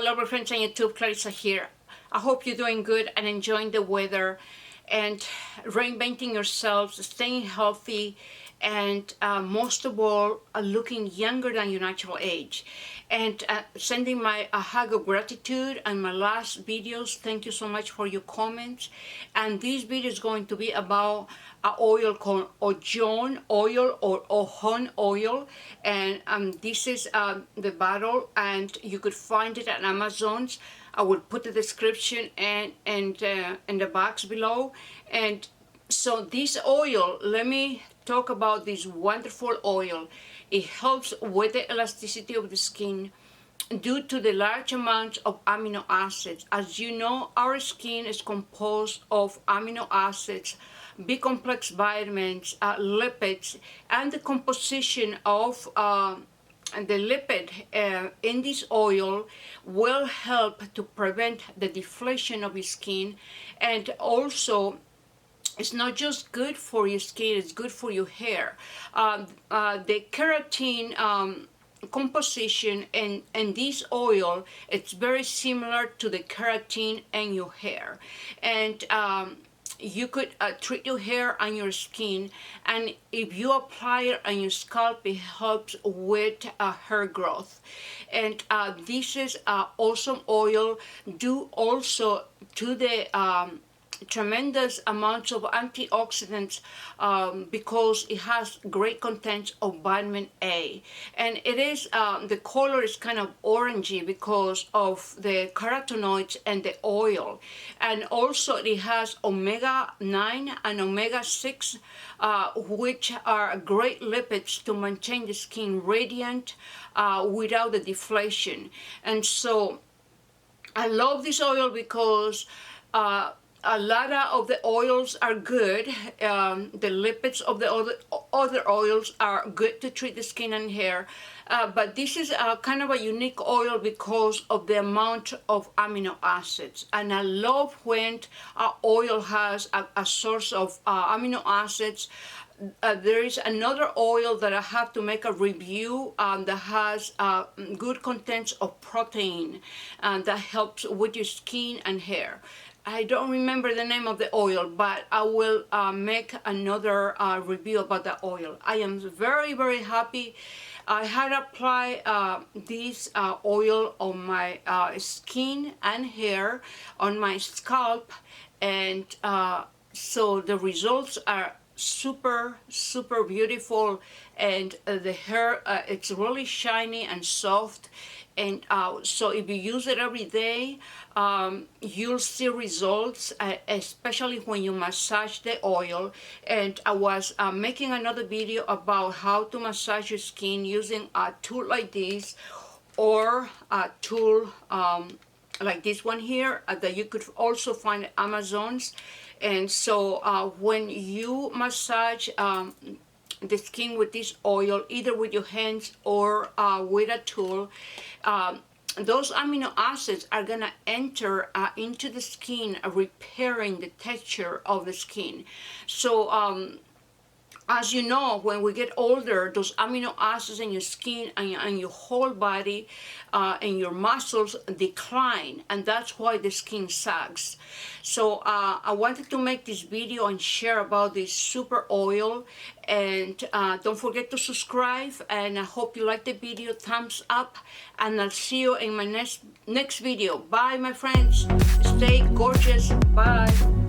lovely friends on YouTube, Clarissa here. I hope you're doing good and enjoying the weather and reinventing yourselves, staying healthy, and most of all, looking younger than your natural age. And sending my hug of gratitude and my last videos. Thank you so much for your comments. And this video is going to be about an oil called Ojon oil or Ojon oil. And this is the bottle, and you could find it at Amazon's. I will put the description and in the box below. And so this oil, let me talk about this wonderful oil. It helps with the elasticity of the skin due to the large amounts of amino acids. As you know, our skin is composed of amino acids, B complex vitamins, lipids, and the composition of the lipid in this oil will help to prevent the deflation of your skin. And also, it's not just good for your skin, it's good for your hair. The keratin composition in this oil, it's very similar to the keratin in your hair. And you could treat your hair and your skin, and if you apply it on your scalp, it helps with hair growth. And this is awesome oil due also to the tremendous amounts of antioxidants because it has great content of vitamin A. And it is the color is kind of orangey because of the carotenoids and the oil. And also it has omega-9 and omega-6 which are great lipids to maintain the skin radiant without the deflation. And so I love this oil because a lot of the oils are good. The lipids of the other oils are good to treat the skin and hair. But this is kind of a unique oil because of the amount of amino acids. And I love when oil has a source of amino acids. There is another oil that I have to make a review that has good contents of protein that helps with your skin and hair. I don't remember the name of the oil, but I will make another review about the oil. I am very, very happy. I had applied this oil on my skin and hair, on my scalp, and so the results are super beautiful. And the hair, it's really shiny and soft. And so if you use it every day, you'll see results, especially when you massage the oil. And I was making another video about how to massage your skin using a tool like this, or a tool like this one here that you could also find at Amazon's. And so when you massage the skin with this oil, either with your hands or with a tool, those amino acids are gonna enter into the skin, repairing the texture of the skin. So as you know, when we get older, those amino acids in your skin and your whole body and your muscles decline, and that's why the skin sags. So I wanted to make this video and share about this super oil. And don't forget to subscribe, and I hope you like the video. Thumbs up, and I'll see you in my next video. Bye, my friends. Stay gorgeous. Bye.